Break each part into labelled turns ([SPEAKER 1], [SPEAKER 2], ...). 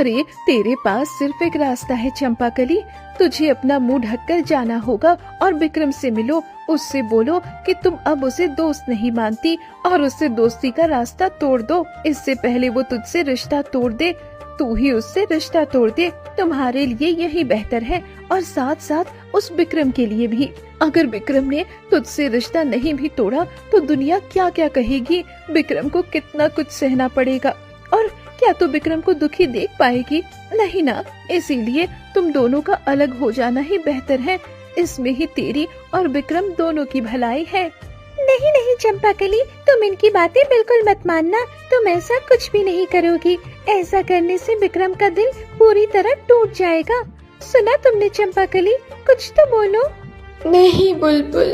[SPEAKER 1] अरे तेरे पास सिर्फ एक रास्ता है चंपाकली, तुझे अपना मुंह ढककर जाना होगा और विक्रम से मिलो। उससे बोलो कि तुम अब उसे दोस्त नहीं मानती और उससे दोस्ती का रास्ता तोड़ दो। इससे पहले वो तुझसे रिश्ता तोड़ दे, तू ही उससे रिश्ता तोड़ दे। तुम्हारे लिए यही बेहतर है और साथ साथ उस विक्रम के लिए भी। अगर विक्रम ने तुझसे रिश्ता नहीं भी तोड़ा तो दुनिया क्या क्या कहेगी, विक्रम को कितना कुछ सहना पड़ेगा। और क्या तू विक्रम को दुखी देख पाएगी? नहीं ना। इसीलिए तुम दोनों का अलग हो जाना ही बेहतर है। इसमें ही तेरी और विक्रम दोनों की भलाई है।
[SPEAKER 2] नहीं नहीं चंपाकली, तुम इनकी बातें बिल्कुल मत मानना। तुम ऐसा कुछ भी नहीं करोगी। ऐसा करने से विक्रम का दिल पूरी तरह टूट जाएगा। सुना तुमने चंपाकली? कुछ तो बोलो।
[SPEAKER 3] नहीं बुलबुल,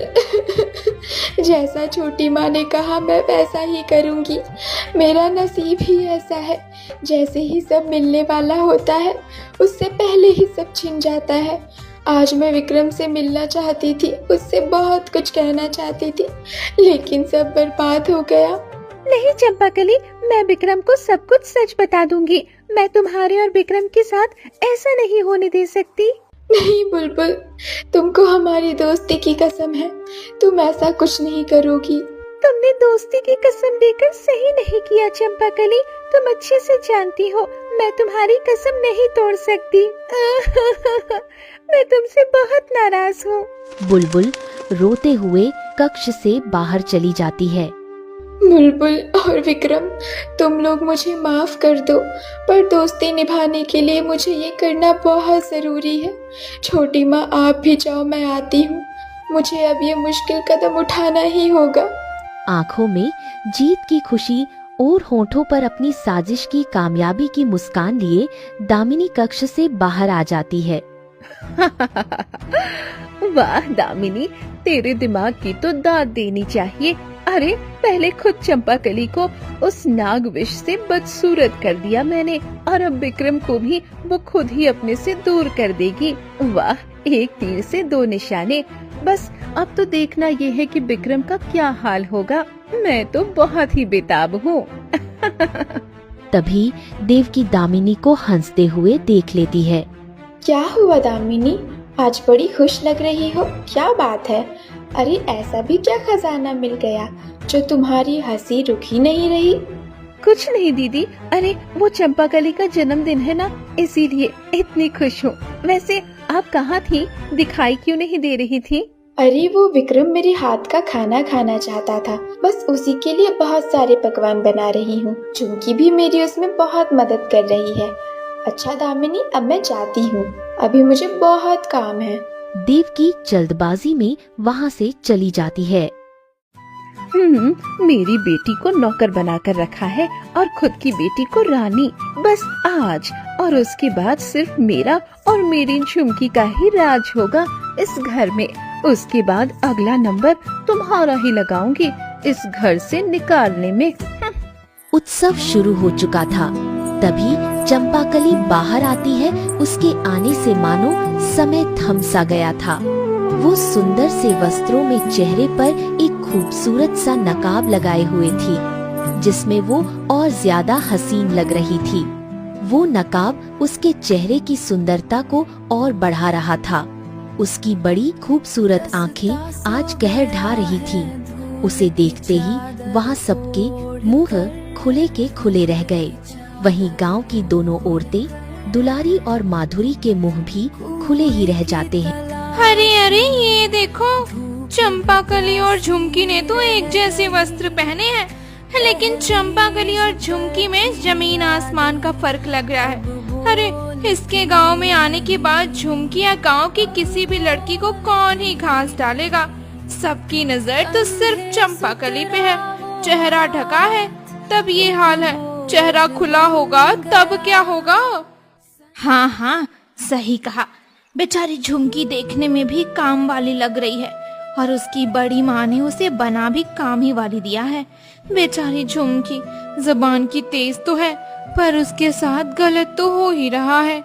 [SPEAKER 3] जैसा छोटी माँ ने कहा मैं वैसा ही करूँगी। मेरा नसीब ही ऐसा है, जैसे ही सब मिलने वाला होता है उससे पहले ही सब छिन जाता है। आज मैं विक्रम से मिलना चाहती थी, उससे बहुत कुछ कहना चाहती थी, लेकिन सब बर्बाद हो गया।
[SPEAKER 2] नहीं चंपाकली, मैं विक्रम को सब कुछ सच बता दूंगी। मैं तुम्हारे और विक्रम के साथ ऐसा नहीं होने दे सकती।
[SPEAKER 3] नहीं बुलबुल, तुमको हमारी दोस्ती की कसम है, तुम ऐसा कुछ नहीं करोगी।
[SPEAKER 2] तुमने दोस्ती की कसम देकर सही नहीं किया चंपाकली। तुम अच्छे से जानती हो मैं तुम्हारी कसम नहीं तोड़ सकती। मैं तुमसे बहुत नाराज हूँ।
[SPEAKER 4] बुलबुल रोते हुए कक्ष से बाहर चली जाती है।
[SPEAKER 3] बुलबुल और विक्रम, तुम लोग मुझे माफ कर दो, पर दोस्ती निभाने के लिए मुझे ये करना बहुत जरूरी है। छोटी माँ आप भी जाओ, मैं आती हूँ। मुझे अब ये मुश्किल कदम उठाना ही होगा।
[SPEAKER 4] आंखों में जीत की खुशी और होठों पर अपनी साजिश की कामयाबी की मुस्कान लिए दामिनी कक्ष से बाहर आ जाती है।
[SPEAKER 1] वाह दामिनी, तेरे दिमाग की तो दाद देनी चाहिए। अरे पहले खुद चंपाकली को उस नाग विष से बदसूरत कर दिया मैंने, और अब विक्रम को भी वो खुद ही अपने से दूर कर देगी। वाह, एक तीर से दो निशाने। बस अब तो देखना ये है कि विक्रम का क्या हाल होगा। मैं तो बहुत ही बेताब हूँ।
[SPEAKER 4] तभी देवकी दामिनी को हंसते हुए देख लेती है।
[SPEAKER 3] क्या हुआ दामिनी, आज बड़ी खुश लग रही हो, क्या बात है? अरे ऐसा भी क्या खजाना मिल गया जो तुम्हारी हंसी रुक ही नहीं रही?
[SPEAKER 1] कुछ नहीं दीदी, अरे वो चंपाकली का जन्मदिन है ना, इसीलिए इतनी खुश हूँ। वैसे आप कहाँ थी, दिखाई क्यों नहीं दे रही थी?
[SPEAKER 3] अरे वो विक्रम मेरे हाथ का खाना खाना चाहता था, बस उसी के लिए बहुत सारे पकवान बना रही हूँ। चुमकी भी मेरी उसमें बहुत मदद कर रही है। अच्छा दामिनी, अब मैं जाती हूँ, अभी मुझे बहुत काम है।
[SPEAKER 4] देवकी जल्दबाजी में वहाँ से चली जाती है।
[SPEAKER 1] मेरी बेटी को नौकर बनाकर रखा है और खुद की बेटी को रानी। बस आज और उसके बाद सिर्फ मेरा और मेरी झुमकी का ही राज होगा इस घर में। उसके बाद अगला नंबर तुम्हारा ही लगाऊंगी इस घर से निकालने में।
[SPEAKER 4] उत्सव शुरू हो चुका था, तभी चंपाकली बाहर आती है। उसके आने से मानो समय थम सा गया था। वो सुंदर से वस्त्रों में चेहरे पर एक खूबसूरत सा नकाब लगाए हुए थी, जिसमें वो और ज्यादा हसीन लग रही थी। वो नकाब उसके चेहरे की सुंदरता को और बढ़ा रहा था। उसकी बड़ी खूबसूरत आंखें आज कहर ढा रही थीं। उसे देखते ही वहाँ सबके मुंह खुले के खुले रह गए। वहीं गांव की दोनों औरतें, दुलारी और माधुरी के मुंह भी खुले ही रह जाते हैं।
[SPEAKER 5] अरे अरे ये देखो, चंपाकली और झुमकी ने तो एक जैसे वस्त्र पहने हैं, लेकिन चंपाकली और झुमकी में जमीन आसमान का फर्क लग रहा है। अरे इसके गांव में आने के बाद झुमकी या गांव की किसी भी लड़की को कौन ही घास डालेगा। सबकी नजर तो सिर्फ चंपाकली पे है। चेहरा ढका है तब ये हाल है, चेहरा खुला होगा तब क्या होगा। हाँ हाँ सही कहा, बेचारी झुमकी देखने में भी काम वाली लग रही है और उसकी बड़ी माँ ने उसे बना भी काम ही वाली दिया है। बेचारी झुमकी जुबान की तेज तो है, पर उसके साथ गलत तो हो ही रहा है।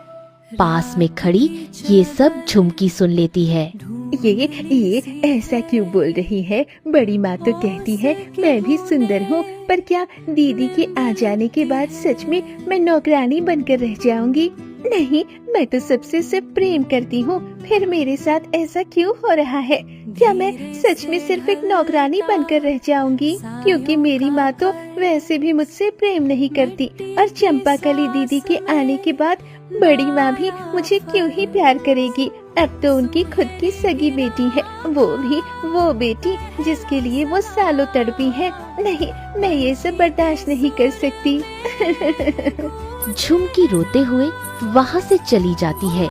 [SPEAKER 4] पास में खड़ी ये सब झुमकी सुन लेती है।
[SPEAKER 1] ये ऐसा क्यों बोल रही है? बड़ी माँ तो कहती है मैं भी सुंदर हूँ, पर क्या दीदी के आ जाने के बाद सच में मैं नौकरानी बनकर रह जाऊंगी? नहीं, मैं तो सबसे सिर्फ प्रेम करती हूँ, फिर मेरे साथ ऐसा क्यों हो रहा है? क्या मैं सच में सिर्फ एक नौकरानी बनकर रह जाऊंगी? क्योंकि मेरी माँ तो वैसे भी मुझसे प्रेम नहीं करती, और चंपाकली दीदी के आने के बाद बड़ी माँ भी मुझे क्यों ही प्यार करेगी? अब तो उनकी खुद की सगी बेटी है, वो भी वो बेटी जिसके लिए वो सालों तड़पी है। नहीं, मैं ये सब बर्दाश्त नहीं कर सकती।
[SPEAKER 4] झुमकी रोते हुए वहाँ से चली जाती है।